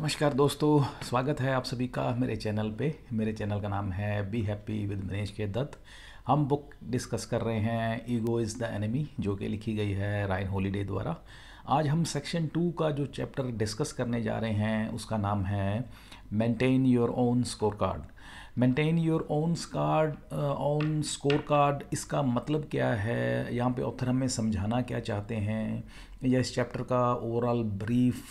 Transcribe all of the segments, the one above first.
नमस्कार दोस्तों, स्वागत है आप सभी का मेरे चैनल पे। मेरे चैनल का नाम है बी हैप्पी विद मनीष के दत्त। हम बुक डिस्कस कर रहे हैं ईगो इज़ द एनिमी, जो कि लिखी गई है रायन हॉलीडे द्वारा। आज हम सेक्शन 2 का जो चैप्टर डिस्कस करने जा रहे हैं उसका नाम है maintain your own score card. Maintain your own score card, इसका मतलब क्या है, यहाँ पे ऑथर हमें समझाना क्या चाहते हैं, या इस चैप्टर का ओवरऑल ब्रीफ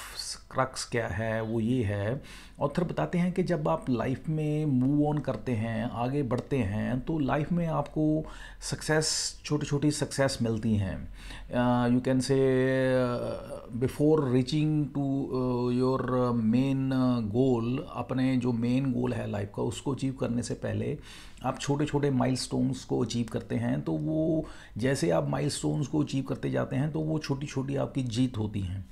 क्रक्स क्या है, वो ये है। ऑथर बताते हैं कि जब आप लाइफ में मूव ऑन करते हैं, आगे बढ़ते हैं, तो लाइफ में आपको सक्सेस, छोटी छोटी सक्सेस मिलती हैं। You can say before reaching to your main goal, अपने जो मेन गोल है लाइफ का, उसको अचीव करने से पहले आप छोटे छोटे माइलस्टोन्स को अचीव करते हैं। तो वो जैसे आप माइलस्टोन्स को अचीव करते जाते हैं तो वो छोटी छोटी आपकी जीत होती हैं।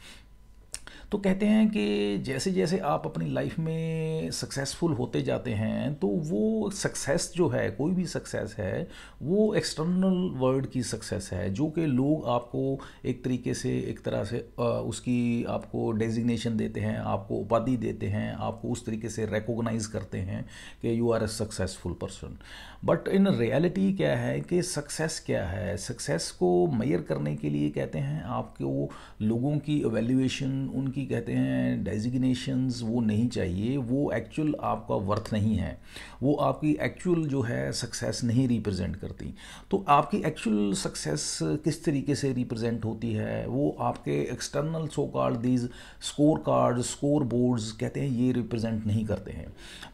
तो कहते हैं कि जैसे जैसे आप अपनी लाइफ में सक्सेसफुल होते जाते हैं तो वो सक्सेस जो है, कोई भी सक्सेस है, वो एक्सटर्नल वर्ल्ड की सक्सेस है, जो कि लोग आपको एक तरीके से, एक तरह से उसकी आपको डेजिग्नेशन देते हैं, आपको उपाधि देते हैं, आपको उस तरीके से रिकॉग्नाइज करते हैं कि you are a successful person. But in reality क्या है कि सक्सेस क्या है, सक्सेस को मेजर करने के लिए कहते हैं आपको लोगों की एवेल्यूएशन, उनकी कहते हैं डेजिग्नेशंस, वो नहीं चाहिए। वो एक्चुअल आपका वर्थ नहीं है, वो आपकी एक्चुअल जो है सक्सेस नहीं रिप्रेजेंट करती। तो आपकी एक्चुअल सक्सेस किस तरीके से रिप्रेजेंट होती है, वो आपके external so called these score card, score boards कहते हैं, ये रिप्रेजेंट नहीं करते हैं।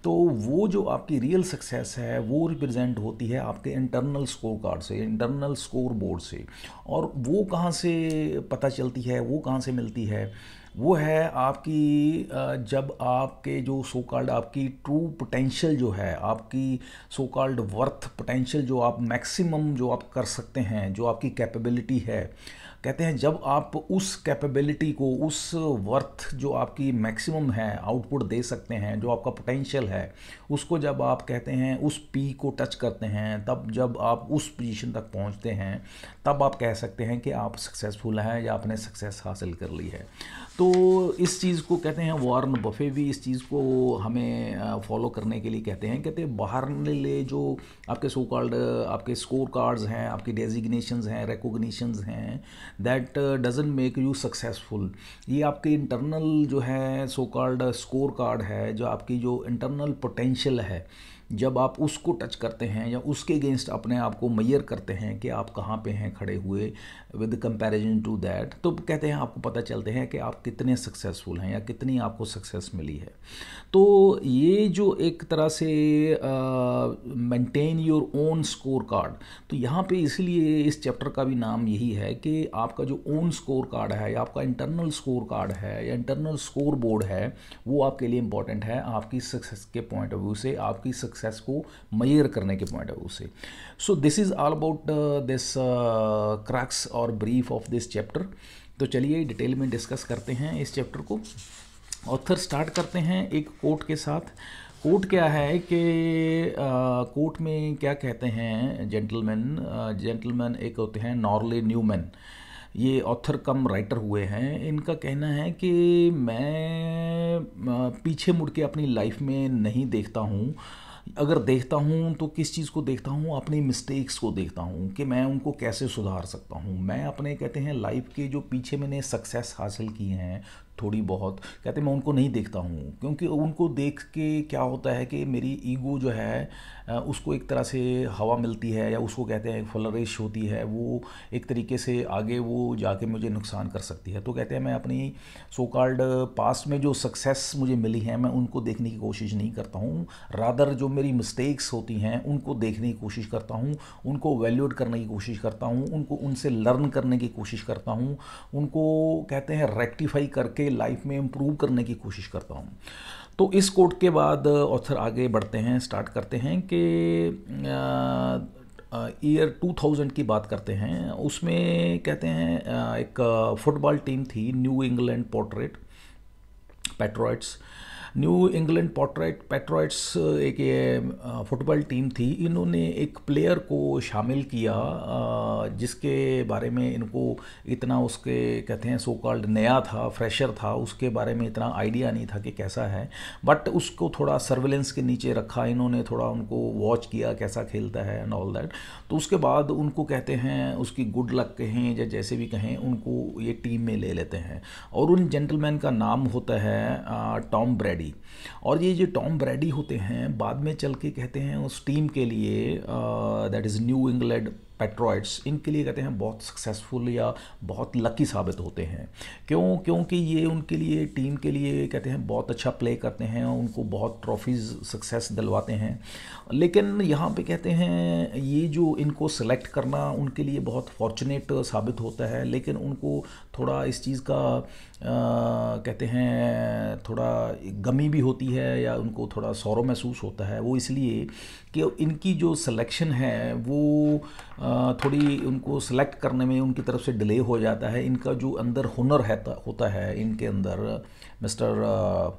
तो वो जो आपकी रियल सक्सेस है वो रिप्रेजेंट होती है आपके इंटरनल स्कोर कार्ड से, इंटरनल स्कोर बोर्ड से। और वो कहाँ से पता चलती है, वो कहाँ से मिलती है, वो है आपकी जब आपके जो सो कॉल्ड आपकी ट्रू पोटेंशियल जो है, आपकी सो कॉल्ड वर्थ पोटेंशियल, जो आप मैक्सिमम जो आप कर सकते हैं, जो आपकी कैपेबिलिटी है, कहते हैं जब आप उस कैपेबिलिटी को, उस वर्थ जो आपकी मैक्सिमम है, आउटपुट दे सकते हैं, जो आपका पोटेंशियल है, उसको जब आप कहते हैं उस पी को टच करते हैं, तब जब आप उस पोजीशन तक पहुंचते हैं, तब आप कह सकते हैं कि आप सक्सेसफुल हैं या आपने सक्सेस हासिल कर ली है। तो इस चीज़ को कहते हैं, वॉरेन बफे भी इस चीज़ को हमें फॉलो करने के लिए कहते हैं। कहते हैं बाहर ले जो आपके सो कॉल्ड आपके स्कोर कार्ड्स हैं, आपकी डेजिग्नेशंस हैं, रिकॉग्निशंस हैं, that doesn't make you successful. ये आपके इंटरनल जो है सो कॉल्ड स्कोर कार्ड है, जो आपकी जो इंटरनल पोटेंशियल है, जब आप उसको टच करते हैं या उसके अगेंस्ट अपने आप को मेजर करते हैं कि आप कहाँ पे हैं खड़े हुए विद कंपैरिजन टू दैट, तो कहते हैं आपको पता चलते हैं कि आप कितने सक्सेसफुल हैं या कितनी आपको सक्सेस मिली है। तो ये जो एक तरह से maintain your own score card, तो यहाँ पे इसलिए इस चैप्टर का भी नाम यही है कि आपका जो ओन स्कोर कार्ड है, या आपका इंटरनल स्कोर कार्ड है, या इंटरनल स्कोर बोर्ड है, वो आपके लिए इंपॉर्टेंट है आपकी सक्सेस के पॉइंट ऑफ व्यू से, आपकी सक्सेस को मेजर करने के पॉइंट ऑफ व्यू से। सो this is all about this crux और ब्रीफ ऑफ दिस चैप्टर। तो चलिए डिटेल में डिस्कस करते हैं इस चैप्टर को। ऑथर स्टार्ट करते हैं एक कोट के साथ। कोट क्या है कि कोट में क्या कहते हैं, जेंटलमैन एक होते हैं नॉर्ले न्यूमैन, ये ऑथर कम राइटर हुए हैं। इनका कहना है कि मैं पीछे मुड़ के अपनी लाइफ में नहीं देखता हूँ, अगर देखता हूँ तो किस चीज़ को देखता हूँ, अपनी मिस्टेक्स को देखता हूँ कि मैं उनको कैसे सुधार सकता हूँ। मैं अपने कहते हैं लाइफ के जो पीछे मैंने सक्सेस हासिल की हैं थोड़ी बहुत, कहते मैं उनको नहीं देखता हूँ, क्योंकि उनको देख के क्या होता है कि मेरी ईगो जो है उसको एक तरह से हवा मिलती है, या उसको कहते हैं फ्लरिश होती है, वो एक तरीके से आगे वो जाके मुझे नुकसान कर सकती है। तो कहते हैं मैं अपनी सो कॉल्ड पास्ट में जो सक्सेस मुझे मिली है, मैं उनको देखने की कोशिश नहीं करता हूँ, रादर जो मेरी मिस्टेक्स होती हैं उनको देखने की कोशिश करता हूँ, उनको वैल्यूएट करने की कोशिश करता हूँ, उनको उनसे लर्न करने की कोशिश करता हूँ, उनको कहते हैं रेक्टिफाई करके लाइफ में इम्प्रूव करने की कोशिश करता हूँ। तो इस कोट के बाद ऑथर आगे बढ़ते हैं, स्टार्ट करते हैं कि ईयर 2000 की बात करते हैं। उसमें कहते हैं एक फुटबॉल टीम थी, new England patriots. New England patriots एक ये फुटबॉल टीम थी। इन्होंने एक प्लेयर को शामिल किया जिसके बारे में इनको इतना उसके कहते हैं सो कॉल्ड नया था, फ्रेशर था, उसके बारे में इतना आइडिया नहीं था कि कैसा है। बट उसको थोड़ा सर्विलेंस के नीचे रखा इन्होंने, थोड़ा उनको वॉच किया कैसा खेलता है एंड ऑल दैट। तो उसके बाद उनको कहते हैं उसकी गुड लक कहें या जैसे भी कहें, उनको ये टीम में ले लेते हैं। और उन जेंटलमैन का नाम होता है टॉम ब्रैडी। और ये जो टॉम ब्रैडी होते हैं बाद में चल के कहते हैं उस टीम के लिए, that is new England patriots, इनके लिए कहते हैं बहुत सक्सेसफुल या बहुत लकी साबित होते हैं। क्योंकि ये उनके लिए टीम के लिए कहते हैं बहुत अच्छा प्ले करते हैं, उनको बहुत ट्रॉफीज़ सक्सेस दिलवाते हैं। लेकिन यहाँ पे कहते हैं ये जो इनको सेलेक्ट करना उनके लिए बहुत फॉर्चुनेट साबित होता है, लेकिन उनको थोड़ा इस चीज़ का कहते हैं थोड़ा गमी भी होती है या उनको थोड़ा सौरो महसूस होता है। वो इसलिए कि इनकी जो सिलेक्शन है वो थोड़ी उनको सेलेक्ट करने में उनकी तरफ से डिले हो जाता है। इनका जो अंदर हुनर है होता है इनके अंदर, मिस्टर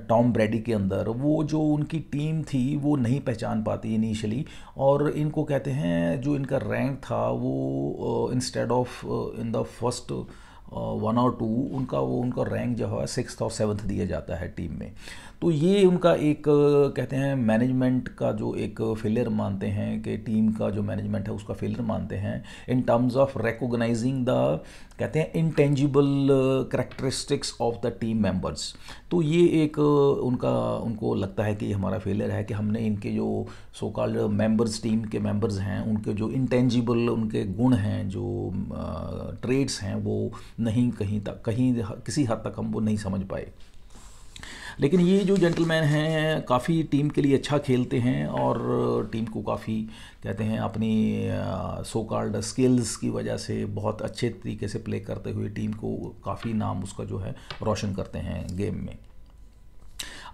टॉम ब्रैडी के अंदर, वो जो उनकी टीम थी वो नहीं पहचान पाती इनिशियली। और इनको कहते हैं जो इनका रैंक था वो instead of in the first 1 और 2 उनका रैंक जो है 6th और 7th दिया जाता है टीम में। तो ये उनका एक कहते हैं मैनेजमेंट का जो एक फेलियर मानते हैं कि टीम का जो मैनेजमेंट है उसका फेलियर मानते हैं in terms of recognising the कहते हैं intangible characteristics of the team members. तो ये एक उनको लगता है कि ये हमारा फेलियर है कि हमने इनके जो सो कॉल्ड मेंबर्स, टीम के मेंबर्स हैं, उनके जो इंटेंजिबल उनके गुण हैं, जो ट्रेड्स हैं, वो नहीं कहीं किसी हद तक हम वो नहीं समझ पाए। लेकिन ये जो जेंटलमैन हैं काफ़ी टीम के लिए अच्छा खेलते हैं और टीम को काफ़ी कहते हैं अपनी सो कॉल्ड स्किल्स की वजह से बहुत अच्छे तरीके से प्ले करते हुए टीम को काफ़ी नाम उसका जो है रोशन करते हैं गेम में।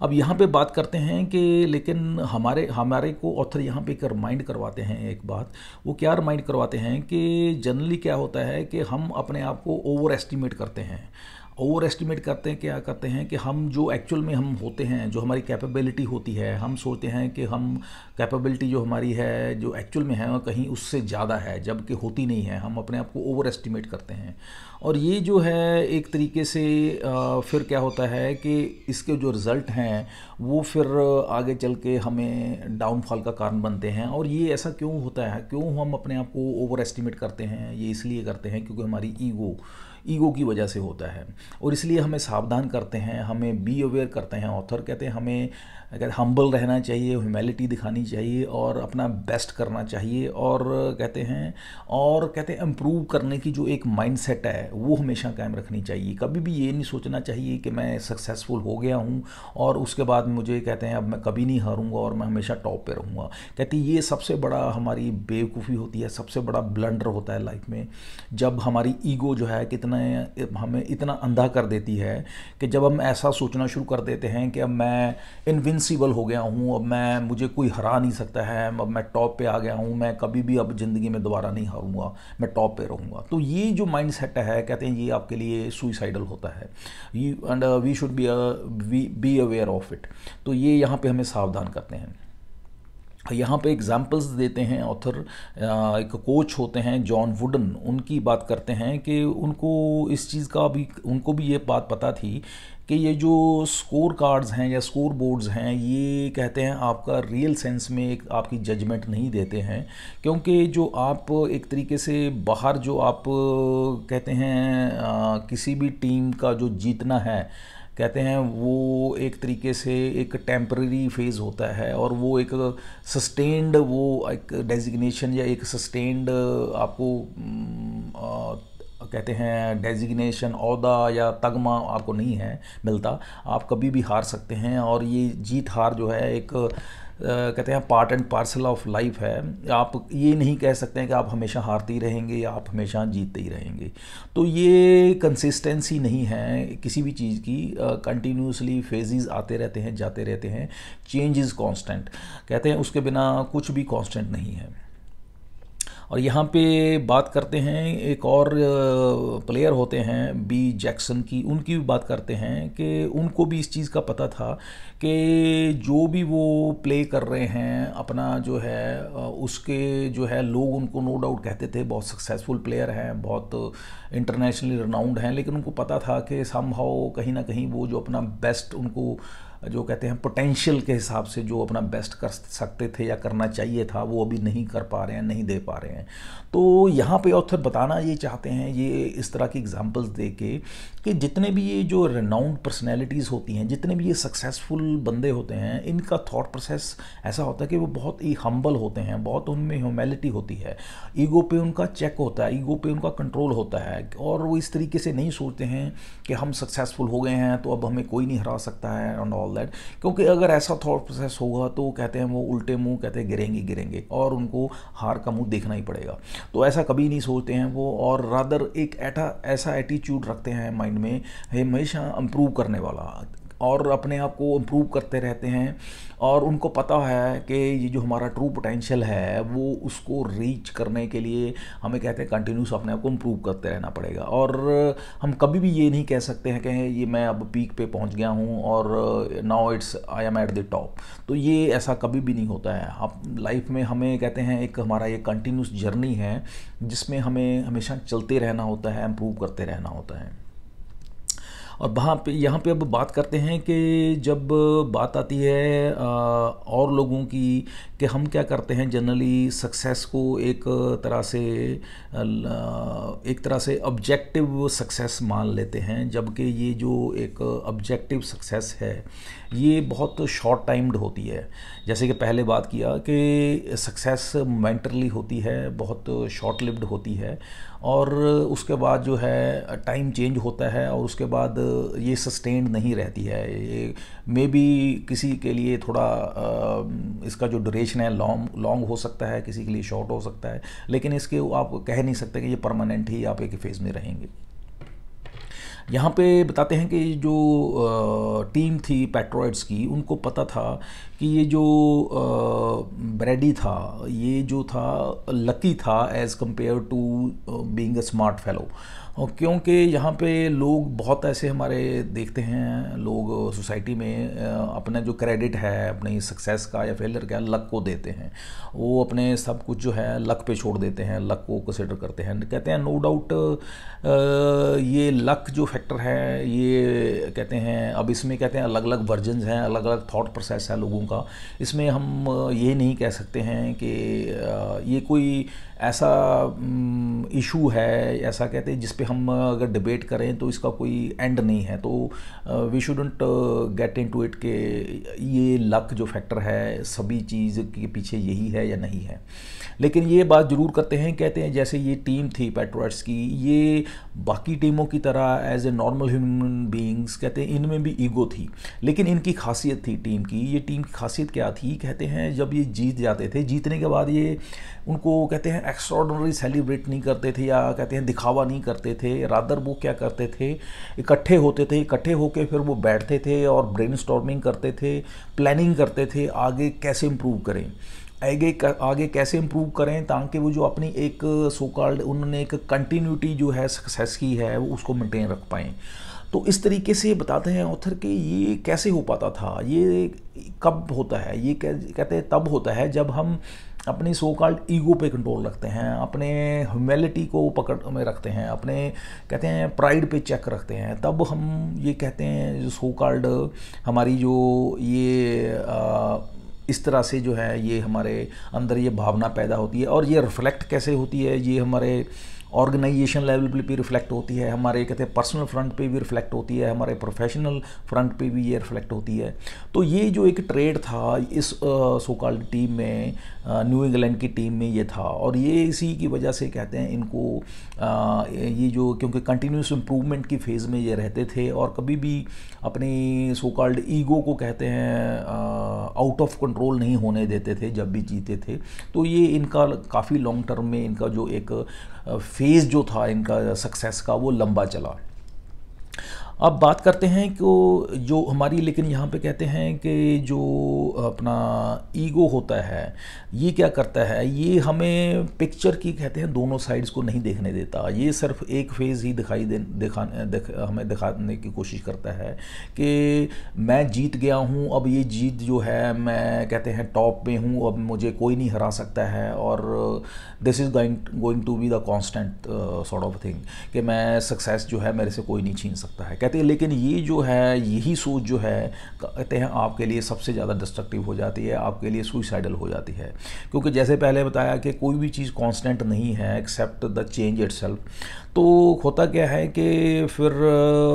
अब यहाँ पे बात करते हैं कि लेकिन हमारे को ऑथर यहाँ पे एक रिमाइंड करवाते हैं एक बात। वो क्या रिमाइंड करवाते हैं कि जनरली क्या होता है कि हम अपने आप को ओवर एस्टिमेट करते हैं। ओवर एस्टिमेट करते हैं, क्या करते हैं कि हम जो एक्चुअल में हम होते हैं, जो हमारी कैपेबिलिटी होती है, हम सोचते हैं कि हम कैपेबिलिटी जो हमारी है जो एक्चुअल में है वो कहीं उससे ज़्यादा है, जबकि होती नहीं है। हम अपने आप को ओवर एस्टिमेट करते हैं और ये जो है एक तरीके से फिर क्या होता है कि इसके जो रिज़ल्ट हैं वो फिर आगे चल के हमें डाउनफॉल का कारण बनते हैं। और ये ऐसा क्यों होता है, क्यों हम अपने आप को ओवर एस्टिमेट करते हैं? ये इसलिए करते हैं क्योंकि हमारी ईगो की वजह से होता है। और इसलिए हमें सावधान करते हैं, हमें बी अवेयर करते हैं। ऑथर कहते हैं हमें हम्बल रहना चाहिए, ह्यूमैलिटी दिखानी चाहिए और अपना बेस्ट करना चाहिए। और कहते हैं इम्प्रूव करने की जो एक माइंडसेट है वो हमेशा कायम रखनी चाहिए। कभी भी ये नहीं सोचना चाहिए कि मैं सक्सेसफुल हो गया हूँ और उसके बाद मुझे कहते हैं अब मैं कभी नहीं हारूंगा और मैं हमेशा टॉप पे रहूँगा। कहती ये सबसे बड़ा हमारी बेवकूफ़ी होती है, सबसे बड़ा ब्लंडर होता है लाइफ में, जब हमारी ईगो जो है कितना हमें इतना अंधा कर देती है कि जब हम ऐसा सोचना शुरू कर देते हैं कि अब मैं इनविंसिबल हो गया हूँ, अब मुझे कोई हरा नहीं सकता है, अब मैं टॉप पे आ गया हूँ, मैं कभी भी अब ज़िंदगी में दोबारा नहीं हारूंगा, मैं टॉप पे रहूँगा। तो ये जो माइंड सेट है कहते हैं ये आपके लिए सुइसाइडल होता है। And we should be aware of it. तो ये यहाँ पे हमें सावधान करते हैं। यहाँ पे एग्जाम्पल्स देते हैं ऑथर। एक कोच होते हैं जॉन वुडन, उनकी बात करते हैं कि उनको इस चीज़ का भी उनको भी ये बात पता थी कि ये जो स्कोर कार्ड्स हैं या स्कोर बोर्ड्स हैं ये कहते हैं आपका रियल सेंस में एक आपकी जजमेंट नहीं देते हैं। क्योंकि जो आप एक तरीके से बाहर जो आप कहते हैं किसी भी टीम का जो जीतना है कहते हैं वो एक तरीके से एक टेम्परेरी फेज़ होता है और वो एक सस्टेन्ड वो एक डेजिग्नेशन या एक सस्टेन्ड आपको कहते हैं डेजिग्नेशन, ओहदा या तगमा आपको नहीं है मिलता। आप कभी भी हार सकते हैं और ये जीत हार जो है एक कहते हैं part and parcel of life है। आप ये नहीं कह सकते हैं कि आप हमेशा हारते ही रहेंगे या आप हमेशा जीतते ही रहेंगे। तो ये कंसिस्टेंसी नहीं है किसी भी चीज़ की। कंटिन्यूसली फेजेस आते रहते हैं, जाते रहते हैं। चेंज इज़ कांस्टेंट कहते हैं, उसके बिना कुछ भी कांस्टेंट नहीं है। और यहाँ पे बात करते हैं एक और प्लेयर होते हैं बी जैक्सन की, उनकी भी बात करते हैं कि उनको भी इस चीज़ का पता था कि जो भी वो प्ले कर रहे हैं अपना जो है उसके जो है लोग उनको नो डाउट कहते थे बहुत सक्सेसफुल प्लेयर हैं, बहुत इंटरनेशनली रिनाउंड हैं, लेकिन उनको पता था कि समहाउ कहीं ना कहीं वो जो अपना बेस्ट उनको जो कहते हैं पोटेंशियल के हिसाब से जो अपना बेस्ट कर सकते थे या करना चाहिए था वो अभी नहीं कर पा रहे हैं, नहीं दे पा रहे हैं। तो यहाँ पे ऑथर बताना ये चाहते हैं ये इस तरह की एग्जांपल्स दे के कि जितने भी ये जो रिनाउंड पर्सनैलिटीज़ होती हैं, जितने भी ये सक्सेसफुल बंदे होते हैं, इनका थॉट प्रोसेस ऐसा होता है कि वो बहुत ही हम्बल होते हैं, बहुत उनमें ह्यूमैलिटी होती है, ईगो पे उनका चेक होता है, ईगो पे उनका कंट्रोल होता है, और वो इस तरीके से नहीं सोचते हैं कि हम सक्सेसफुल हो गए हैं तो अब हमें कोई नहीं हरा सकता है एंड ऑल दैट। क्योंकि अगर ऐसा थॉट प्रोसेस होगा तो कहते हैं वो उल्टे मुंह कहते हैं गिरेंगे और उनको हार का मुंह देखना ही पड़ेगा। तो ऐसा कभी नहीं सोचते हैं वो, और रादर एक ऐसा एटीट्यूड रखते हैं माइंड में हमेशा इम्प्रूव करने वाला, और अपने आप को इम्प्रूव करते रहते हैं, और उनको पता है कि ये जो हमारा ट्रू पोटेंशियल है वो उसको रीच करने के लिए हमें कहते हैं कंटिन्यूस अपने आप को इम्प्रूव करते रहना पड़ेगा। और हम कभी भी ये नहीं कह सकते हैं कि ये मैं अब पीक पे पहुंच गया हूं और now it's I am at the top, तो ये ऐसा कभी भी नहीं होता है। आप लाइफ में हमें कहते हैं एक हमारा ये कंटिन्यूस जर्नी है जिसमें हमें हमेशा चलते रहना होता है, इम्प्रूव करते रहना होता है। और वहाँ पे यहाँ पे अब बात करते हैं कि जब बात आती है और लोगों की कि हम क्या करते हैं जनरली सक्सेस को एक तरह से ऑब्जेक्टिव सक्सेस मान लेते हैं, जबकि ये जो एक ऑब्जेक्टिव सक्सेस है ये बहुत शॉर्ट टाइम्ड होती है। जैसे कि पहले बात किया कि सक्सेस मोमेंटरली होती है, बहुत शॉर्ट लिव्ड होती है, और उसके बाद जो है टाइम चेंज होता है और उसके बाद ये सस्टेन्ड नहीं रहती है। ये मे बी किसी के लिए थोड़ा इसका जो ड्यूरेशन है लॉन्ग हो सकता है, किसी के लिए शॉर्ट हो सकता है, लेकिन इसके आप कह नहीं सकते कि ये परमानेंट ही आप एक फेज़ में रहेंगे। यहाँ पे बताते हैं कि जो टीम थी पेट्रॉइड्स की, उनको पता था कि ये जो ब्रैडी था ये जो था लकी था as compare to being a smart fellow. और क्योंकि यहाँ पे लोग बहुत ऐसे हमारे देखते हैं, लोग सोसाइटी में अपना जो क्रेडिट है अपनी सक्सेस का या फेलियर का लक को देते हैं, वो अपने सब कुछ जो है लक पे छोड़ देते हैं, लक को कंसिडर करते हैं। कहते हैं नो डाउट ये लक जो फैक्टर है ये कहते हैं अब इसमें कहते हैं अलग अलग वर्जन्स हैं, अलग अलग थॉट प्रोसेस है लोगों का। इसमें हम ये नहीं कह सकते हैं कि ये कोई ऐसा इशू है, ऐसा कहते हैं जिस पे हम अगर डिबेट करें तो इसका कोई एंड नहीं है। तो we shouldn't get into it कि ये लक जो फैक्टर है सभी चीज़ के पीछे यही है या नहीं है। लेकिन ये बात ज़रूर करते हैं, कहते हैं जैसे ये टीम थी पेट्रॉइड्स की, ये बाकी टीमों की तरह as a normal human beings कहते हैं इनमें भी ईगो थी, लेकिन इनकी खासियत थी टीम की। ये टीम की खासियत क्या थी, कहते हैं जब ये जीत जाते थे, जीतने के बाद ये उनको कहते हैं एक्स्ट्राऑर्डिनरी सेलिब्रेट नहीं करते थे या कहते हैं दिखावा नहीं करते थे, रादर वो क्या करते थे इकट्ठे होते थे, इकट्ठे होकर फिर वो बैठते थे और ब्रेनस्टॉर्मिंग करते थे, प्लानिंग करते थे आगे कैसे इम्प्रूव करें, आगे कैसे इम्प्रूव करें, ताकि वो जो अपनी एक सो कॉल्ड उन्होंने एक कंटिन्यूटी जो है सक्सेस की है वो उसको मेंटेन रख पाएँ। तो इस तरीके से बताते हैं ऑथर कि ये कैसे हो पाता था, ये कब होता है, ये कहते हैं तब होता है जब हम अपनी सो कॉल्ड ईगो पे कंट्रोल रखते हैं, अपने ह्यूमैलिटी को पकड़ में रखते हैं, अपने कहते हैं प्राइड पे चेक रखते हैं, तब हम ये कहते हैं जो सो कॉल्ड हमारी जो ये इस तरह से जो है ये हमारे अंदर ये भावना पैदा होती है। और ये रिफ्लेक्ट कैसे होती है, ये हमारे ऑर्गेनाइजेशन लेवल पे भी रिफ्लेक्ट होती है, हमारे कहते हैं पर्सनल फ्रंट पे भी रिफ्लेक्ट होती है, हमारे प्रोफेशनल फ्रंट पे भी ये रिफ्लेक्ट होती है। तो ये जो एक ट्रेड था इस सो कॉल्ड टीम में, न्यू इंग्लैंड की टीम में ये था, और ये इसी की वजह से कहते हैं इनको ये जो क्योंकि कंटिन्यूस इम्प्रूवमेंट की फेज़ में ये रहते थे और कभी भी अपनी सो कॉल्ड ईगो को कहते हैं आउट ऑफ कंट्रोल नहीं होने देते थे जब भी जीते थे। तो ये इनका काफ़ी लॉन्ग टर्म में इनका जो एक फेज़ जो था इनका सक्सेस का वो लंबा चला। अब बात करते हैं कि जो हमारी, लेकिन यहाँ पे कहते हैं कि जो अपना ईगो होता है ये क्या करता है, ये हमें पिक्चर की कहते हैं दोनों साइड्स को नहीं देखने देता। ये सिर्फ एक फेज़ ही हमें दिखाने की कोशिश करता है कि मैं जीत गया हूँ, अब ये जीत जो है मैं कहते हैं टॉप में हूँ, अब मुझे कोई नहीं हरा सकता है, और this is going to be the constant sort of thing कि मैं सक्सेस जो है मेरे से कोई नहीं छीन सकता है कहते हैं। लेकिन ये जो है यही सोच जो है कहते हैं आपके लिए सबसे ज़्यादा डिस्ट्रक्टिव हो जाती है, आपके लिए सुइसाइडल हो जाती है। क्योंकि जैसे पहले बताया कि कोई भी चीज़ कांस्टेंट नहीं है एक्सेप्ट द चेंज इटसेल्फ। तो होता क्या है कि फिर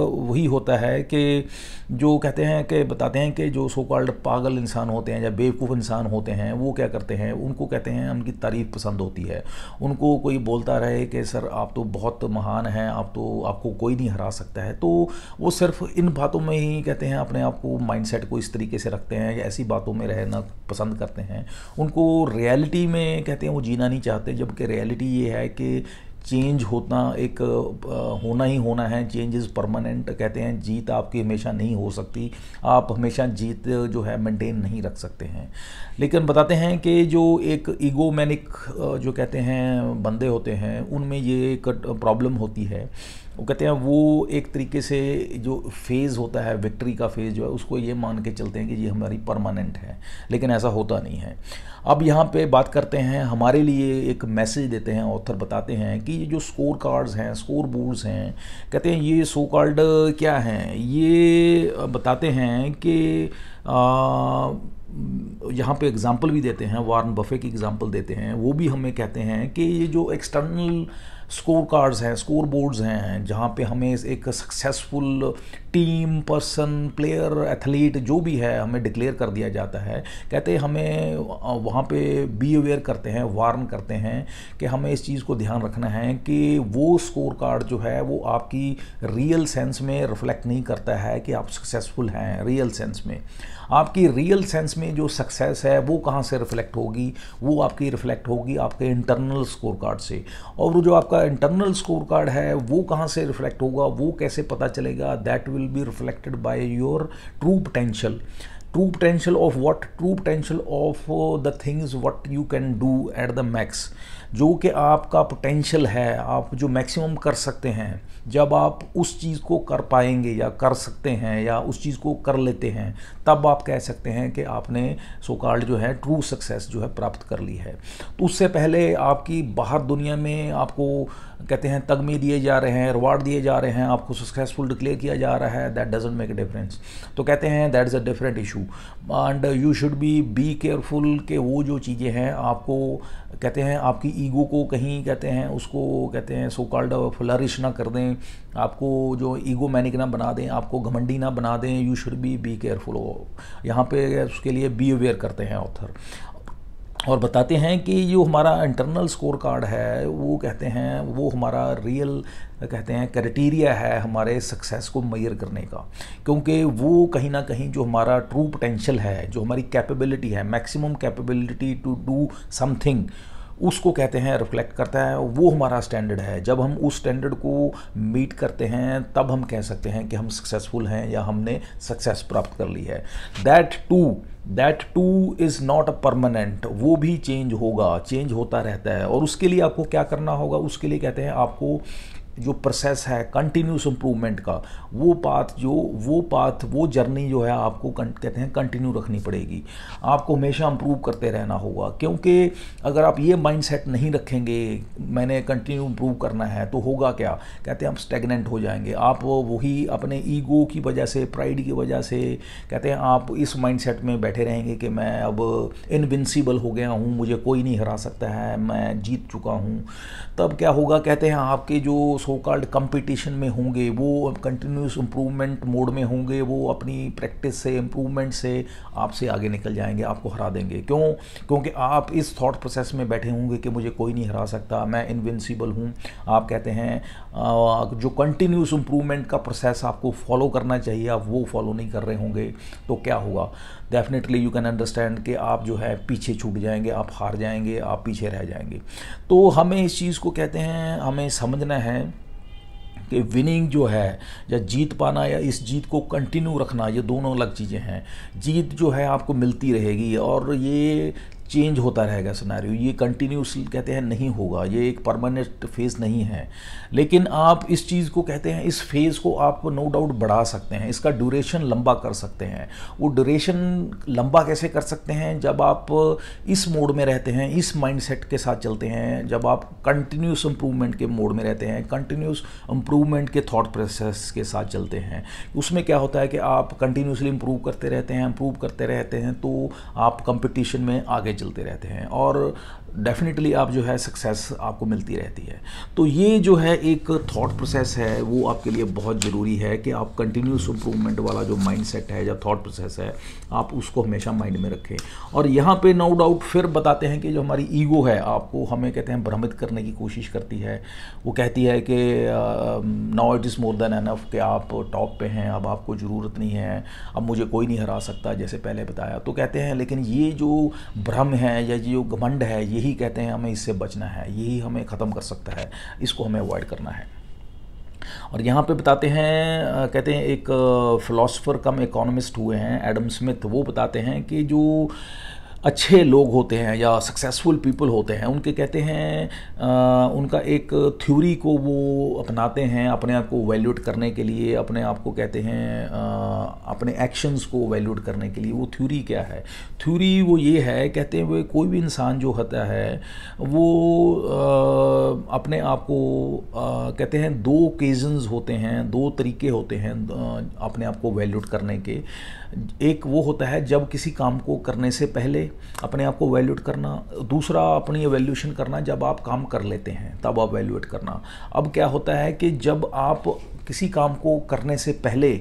वही होता है कि जो कहते हैं कि बताते हैं कि जो सो कॉल्ड पागल इंसान होते हैं या बेवकूफ़ इंसान होते हैं वो क्या करते हैं, उनको कहते हैं उनकी तारीफ़ पसंद होती है। उनको कोई बोलता रहे कि सर आप तो बहुत महान हैं, आप तो आपको कोई नहीं हरा सकता है, तो वो सिर्फ इन बातों में ही कहते हैं अपने आप को माइंडसेट को इस तरीके से रखते हैं या ऐसी बातों में रहना पसंद करते हैं। उनको रियलिटी में कहते हैं वो जीना नहीं चाहते, जबकि रियलिटी ये है कि चेंज होना एक होना ही होना है। Change is permanent. कहते हैं जीत आपकी हमेशा नहीं हो सकती, आप हमेशा जीत जो है मेंटेन नहीं रख सकते हैं। लेकिन बताते हैं कि जो एक ईगोमैनिक जो कहते हैं बंदे होते हैं उनमें ये एक प्रॉब्लम होती है। वो कहते हैं वो एक तरीके से जो फेज़ होता है विक्ट्री का फेज़ जो है उसको ये मान के चलते हैं कि ये हमारी परमानेंट है, लेकिन ऐसा होता नहीं है। अब यहाँ पे बात करते हैं, हमारे लिए एक मैसेज देते हैं ऑथर, बताते हैं कि ये जो स्कोर कार्ड्स हैं, स्कोर बोर्ड्स हैं, कहते हैं ये सो कॉल्ड क्या हैं, ये बताते हैं कि यहाँ पे एग्जाम्पल भी देते हैं, वॉरेन बफे की एग्जाम्पल देते हैं। वो भी हमें कहते हैं कि ये जो एक्सटर्नल स्कोर कार्ड्स हैं, स्कोर बोर्ड्स हैं, जहाँ पे हमें एक successful team, person, player, athlete जो भी है हमें डिक्लेयर कर दिया जाता है। कहते हैं हमें वहाँ पे बी अवेयर करते हैं, वार्न करते हैं कि हमें इस चीज़ को ध्यान रखना है कि वो स्कोर कार्ड जो है वो आपकी रियल सेंस में रिफ्लेक्ट नहीं करता है कि आप सक्सेसफुल हैं। रियल सेंस में आपकी रियल सेंस में जो सक्सेस है वो कहाँ से रिफ्लेक्ट होगी, वो आपकी रिफ्लेक्ट होगी आपके इंटरनल स्कोर कार्ड से। और वो जो आपका इंटरनल स्कोर कार्ड है वो कहाँ से रिफ्लेक्ट होगा, वो कैसे पता चलेगा, that will be reflected by your true potential. True potential of what? True potential of the things what you can do at the max. जो कि आपका पोटेंशियल है, आप जो मैक्सिमम कर सकते हैं, जब आप उस चीज़ को कर पाएंगे या कर सकते हैं या उस चीज़ को कर लेते हैं, तब आप कह सकते हैं कि आपने सो कॉल्ड जो है ट्रू सक्सेस जो है प्राप्त कर ली है। तो उससे पहले आपकी बाहर दुनिया में आपको कहते हैं तगमे दिए जा रहे हैं, रिवार्ड दिए जा रहे हैं, आपको सक्सेसफुल डिक्लेयर किया जा रहा है, that doesn't make a difference. तो कहते हैं that is a different issue and you should be careful कि वो जो चीज़ें हैं आपको कहते हैं आपकी ईगो को कहीं कहते हैं उसको कहते हैं सो कॉल्ड फ्लरिश ना कर दें, आपको जो ईगो मैनिक ना बना दें, आपको घमंडी ना बना दें। You should be careful. यहाँ पे उसके लिए बी अवेयर करते हैं ऑथर और बताते हैं कि जो हमारा इंटरनल स्कोर कार्ड है वो कहते हैं वो हमारा रियल कहते हैं क्राइटेरिया है हमारे सक्सेस को मेजर करने का। क्योंकि वो कहीं ना कहीं जो हमारा ट्रू पोटेंशियल है, जो हमारी कैपेबिलिटी है, maximum capability to do something, उसको कहते हैं रिफ्लेक्ट करता है। वो हमारा स्टैंडर्ड है। जब हम उस स्टैंडर्ड को मीट करते हैं तब हम कह सकते हैं कि हम सक्सेसफुल हैं या हमने सक्सेस प्राप्त कर ली है। That two is not a permanent. वो भी चेंज होगा, चेंज होता रहता है। और उसके लिए आपको क्या करना होगा, उसके लिए कहते हैं आपको जो प्रोसेस है कंटिन्यूस इम्प्रूवमेंट का, वो जर्नी जो है आपको कहते हैं कंटिन्यू रखनी पड़ेगी। आपको हमेशा इम्प्रूव करते रहना होगा। क्योंकि अगर आप ये माइंडसेट नहीं रखेंगे मैंने कंटिन्यू इम्प्रूव करना है, तो होगा क्या, कहते हैं आप स्टेगनेंट हो जाएंगे। आप वही अपने ईगो की वजह से, प्राइड की वजह से कहते हैं आप इस माइंडसेट में बैठे रहेंगे कि मैं अब इनविंसिबल हो गया हूँ, मुझे कोई नहीं हरा सकता है, मैं जीत चुका हूँ। तब क्या होगा, कहते हैं आपके जो सो कॉल्ड कंपटीशन में होंगे वो कंटिन्यूस इम्प्रूवमेंट मोड में होंगे, वो अपनी प्रैक्टिस से, इम्प्रूवमेंट से आपसे आगे निकल जाएंगे, आपको हरा देंगे। क्यों? क्योंकि आप इस थॉट प्रोसेस में बैठे होंगे कि मुझे कोई नहीं हरा सकता, मैं इनविंसिबल हूँ। आप कहते हैं जो कंटिन्यूस इम्प्रूवमेंट का प्रोसेस आपको फॉलो करना चाहिए, आप वो फॉलो नहीं कर रहे होंगे, तो क्या होगा, डेफिनेटली यू कैन अंडरस्टैंड कि आप जो है पीछे छूट जाएंगे, आप हार जाएंगे, आप पीछे रह जाएंगे। तो हमें इस चीज़ को कहते हैं हमें समझना है कि विनिंग जो है या जीत पाना या इस जीत को कंटिन्यू रखना, ये दोनों अलग चीज़ें हैं। जीत जो है आपको मिलती रहेगी और ये चेंज होता रहेगा सिनेरियो, ये कंटिन्यूसली कहते हैं नहीं होगा, ये एक परमानेंट फेज़ नहीं है। लेकिन आप इस चीज़ को कहते हैं, इस फेज़ को आप नो डाउट बढ़ा सकते हैं, इसका ड्यूरेशन लंबा कर सकते हैं। वो ड्यूरेशन लंबा कैसे कर सकते हैं? जब आप इस मोड में रहते हैं, इस माइंडसेट के साथ चलते हैं, जब आप कंटिन्यूस इम्प्रूवमेंट के मोड में रहते हैं, कंटिन्यूस इम्प्रूवमेंट के थॉट प्रोसेस के साथ चलते हैं। उसमें क्या होता है कि आप कंटिन्यूसली इम्प्रूव करते रहते हैं, तो आप कंपटीशन में आगे चलते रहते हैं और डेफिनेटली आप जो है सक्सेस आपको मिलती रहती है। तो ये जो है एक थॉट प्रोसेस है, वो आपके लिए बहुत ज़रूरी है कि आप कंटिन्यूस इम्प्रूवमेंट वाला जो माइंडसेट है या थॉट प्रोसेस है, आप उसको हमेशा माइंड में रखें। और यहाँ पे नो डाउट फिर बताते हैं कि जो हमारी ईगो है, आपको हमें कहते हैं भ्रमित करने की कोशिश करती है। वो कहती है कि now it is more than enough, कि आप टॉप पे हैं, अब आपको ज़रूरत नहीं है, अब मुझे कोई नहीं हरा सकता, जैसे पहले बताया। तो कहते हैं लेकिन ये जो भ्रम है या जो घमंड है, यही कहते हैं हमें इससे बचना है, यही हमें ख़त्म कर सकता है, इसको हमें अवॉइड करना है। और यहाँ पे बताते हैं, कहते हैं एक फ़िलासफ़र कम इकोनॉमिस्ट हुए हैं एडम स्मिथ, वो बताते हैं कि जो अच्छे लोग होते हैं या सक्सेसफुल पीपल होते हैं, उनके कहते हैं उनका एक थ्योरी को वो अपनाते हैं अपने आप को वैल्यूएट करने के लिए, अपने आप को कहते हैं अपने एक्शंस को वैल्यूएट करने के लिए। वो थ्योरी क्या है? थ्योरी वो ये है, कहते हैं वो कोई भी इंसान जो होता है वो अपने आप को कहते हैं दो ओकेजन्स होते हैं, दो तरीके होते हैं अपने आप को वैल्यूएट करने के। एक वो होता है जब किसी काम को करने से पहले अपने आप को वैल्यूएट करना, दूसरा अपनी एवैल्यूएशन करना जब आप काम कर लेते हैं तब आप वैल्यूएट करना। अब क्या होता है कि जब आप किसी काम को करने से पहले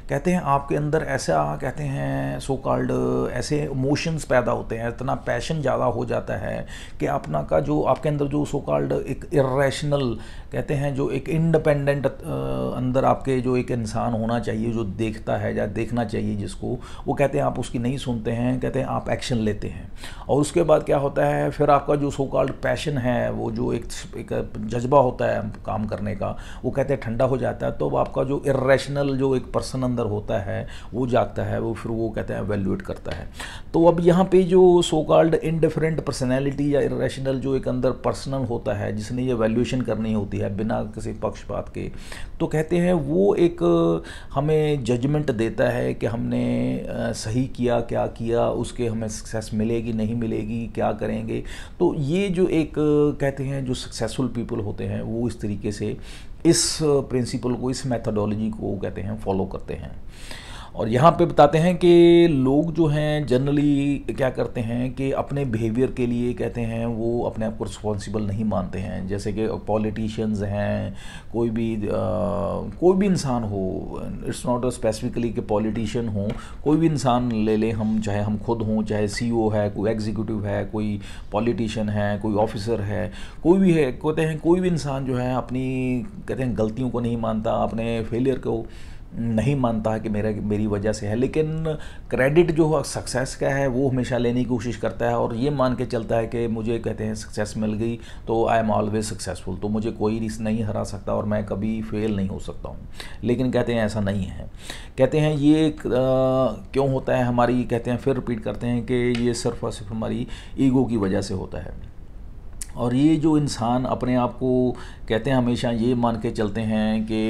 कहते हैं आपके अंदर ऐसा कहते हैं सो कॉल्ड ऐसे इमोशंस पैदा होते हैं, इतना पैशन ज़्यादा हो जाता है कि अपना का जो आपके अंदर जो सो कॉल्ड एक इरेशनल कहते हैं, जो एक इंडिपेंडेंट अंदर आपके जो एक इंसान होना चाहिए, जो देखता है या देखना चाहिए जिसको, वो कहते हैं आप उसकी नहीं सुनते हैं, कहते हैं आप एक्शन लेते हैं। और उसके बाद क्या होता है, फिर आपका जो सो कॉल्ड पैशन है, वो जो एक जज्बा होता है काम करने का, वो कहते हैं ठंडा हो जाता है। तो आपका जो इरेशनल जो एक पर्सन अंदर होता है वो जागता है, वो फिर वो कहते हैं वैल्यूएट करता है। तो अब यहाँ पे जो सो कॉल्ड इनडिफरेंट पर्सनैलिटी या इरेशनल जो एक अंदर पर्सनल होता है, जिसने ये वैल्यूएशन करनी होती है बिना किसी पक्षपात के, तो कहते हैं वो एक हमें जजमेंट देता है कि हमने सही किया, क्या किया, उसके हमें सक्सेस मिलेगी नहीं मिलेगी, क्या करेंगे। तो ये जो एक कहते हैं जो सक्सेसफुल पीपल होते हैं वो इस तरीके से इस प्रिंसिपल को, इस मेथडोलॉजी को कहते हैं फॉलो करते हैं। और यहाँ पे बताते हैं कि लोग जो हैं जनरली क्या करते हैं कि अपने बिहेवियर के लिए कहते हैं वो अपने आप को रिस्पॉन्सिबल नहीं मानते हैं। जैसे कि पॉलिटिशियंस हैं, कोई भी इंसान हो, इट्स नॉट स्पेसिफिकली कि पॉलिटिशियन हो, कोई भी इंसान ले लें हम, चाहे हम खुद हों, चाहे सीईओ है, कोई एग्जीक्यूटिव है, कोई पॉलिटिशियन है, कोई ऑफिसर है, कोई भी है, कहते हैं कोई भी इंसान जो है अपनी कहते हैं गलतियों को नहीं मानता, अपने फेलियर को नहीं मानता है कि मेरी वजह से है। लेकिन क्रेडिट जो सक्सेस का है वो हमेशा लेने की कोशिश करता है और ये मान के चलता है कि मुझे कहते हैं सक्सेस मिल गई तो आई एम ऑलवेज सक्सेसफुल, तो मुझे कोई नहीं हरा सकता और मैं कभी फेल नहीं हो सकता हूँ। लेकिन कहते हैं ऐसा नहीं है। कहते हैं ये क्यों होता है हमारी, कहते हैं फिर रिपीट करते हैं कि ये सिर्फ और सिर्फ हमारी ईगो की वजह से होता है। और ये जो इंसान अपने आप को कहते हैं हमेशा ये मान के चलते हैं कि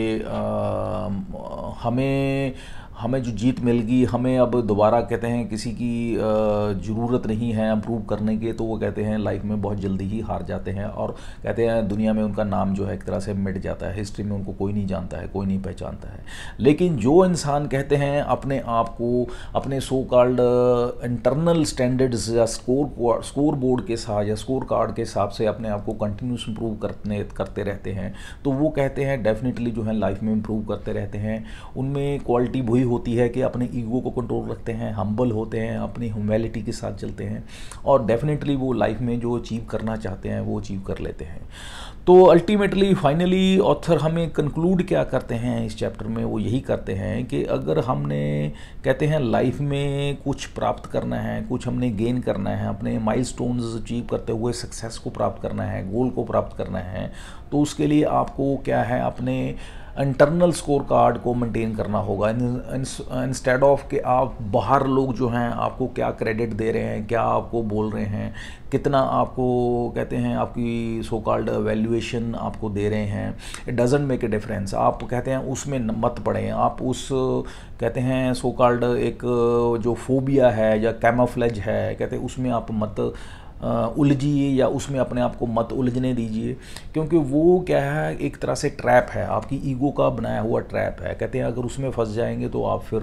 हमें जो जीत मिल गई, हमें अब दोबारा कहते हैं किसी की ज़रूरत नहीं है इम्प्रूव करने के, तो वो कहते हैं लाइफ में बहुत जल्दी ही हार जाते हैं और कहते हैं दुनिया में उनका नाम जो है एक तरह से मिट जाता है, हिस्ट्री में उनको कोई नहीं जानता है, कोई नहीं पहचानता है। लेकिन जो इंसान कहते हैं अपने आप को अपने सो कॉल्ड इंटरनल स्टैंडर्ड्स या स्कोर बोर्ड के साथ या स्कोर कार्ड के हिसाब से अपने आप को कंटिन्यूस इम्प्रूव करते रहते हैं, तो वो कहते हैं डेफिनेटली जो है लाइफ में इम्प्रूव करते रहते हैं। उनमें क्वालिटी वही होती है कि अपने ईगो को कंट्रोल रखते हैं, हम्बल होते हैं, अपनी ह्यूमैलिटी के साथ चलते हैं और डेफिनेटली वो लाइफ में जो अचीव करना चाहते हैं वो अचीव कर लेते हैं। तो अल्टीमेटली फाइनली ऑथर हमें कंक्लूड क्या करते हैं इस चैप्टर में, वो यही करते हैं कि अगर हमने कहते हैं लाइफ में कुछ प्राप्त करना है, कुछ हमने गेन करना है, अपने माइलस्टोन्स अचीव करते हुए सक्सेस को प्राप्त करना है, गोल को प्राप्त करना है, तो उसके लिए आपको क्या है अपने इंटरनल स्कोर कार्ड को मेंटेन करना होगा। इंस्टेड ऑफ कि आप बाहर लोग जो हैं आपको क्या क्रेडिट दे रहे हैं, क्या आपको बोल रहे हैं, कितना आपको कहते हैं आपकी सो कॉल्ड वैल्यूएशन आपको दे रहे हैं, it doesn't make a difference. आप कहते हैं उसमें मत पड़ें, आप उस कहते हैं सो कॉल्ड एक जो फोबिया है या कैमोफ्लेज है कहते हैं उसमें आप मत उलझिए या उसमें अपने आप को मत उलझने दीजिए, क्योंकि वो क्या है एक तरह से ट्रैप है, आपकी ईगो का बनाया हुआ ट्रैप है। कहते हैं अगर उसमें फंस जाएंगे तो आप फिर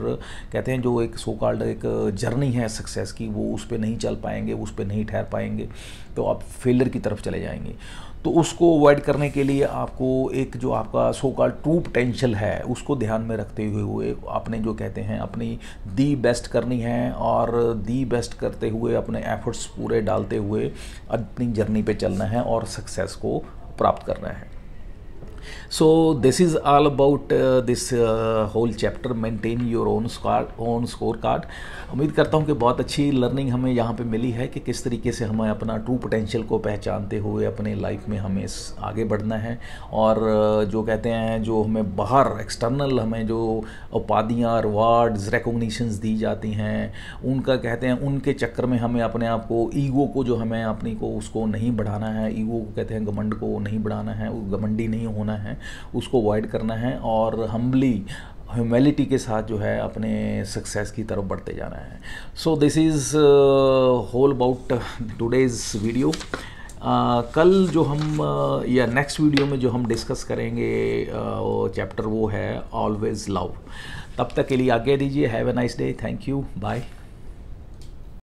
कहते हैं जो एक सो कॉल्ड एक जर्नी है सक्सेस की वो उस पर नहीं चल पाएंगे, उस पर नहीं ठहर पाएंगे, तो आप फेलियर की तरफ चले जाएंगे। तो उसको अवॉइड करने के लिए आपको एक जो आपका सो कॉल्ड ट्रू पोटेंशियल है उसको ध्यान में रखते हुए आपने जो कहते हैं अपनी दी बेस्ट करनी है, और दी बेस्ट करते हुए अपने एफर्ट्स पूरे डालते हुए अपनी जर्नी पे चलना है और सक्सेस को प्राप्त करना है। So this is all about this whole chapter, maintain your own score card। उम्मीद करता हूँ कि बहुत अच्छी लर्निंग हमें यहाँ पे मिली है कि किस तरीके से हमें अपना ट्रू पोटेंशियल को पहचानते हुए अपने लाइफ में हमें आगे बढ़ना है, और जो कहते हैं जो हमें बाहर एक्सटर्नल हमें जो उपाधियाँ, रिवार्ड्स, रिकॉग्निशंस दी जाती हैं उनका कहते हैं उनके चक्कर में हमें अपने आप को ईगो को जो हमें अपनी को उसको नहीं बढ़ाना है, ईगो को कहते हैं घमंड को नहीं बढ़ाना है, घमंडी नहीं होना है, उसको अवॉइड करना है और हम्बली ह्यूमिलिटी के साथ जो है अपने सक्सेस की तरफ बढ़ते जाना है। So this is whole about today's video. कल जो हम या नेक्स्ट वीडियो में जो हम डिस्कस करेंगे चैप्टर वो है ऑलवेज लव। तब तक के लिए आगे दीजिए। Have a nice day. Thank you. Bye.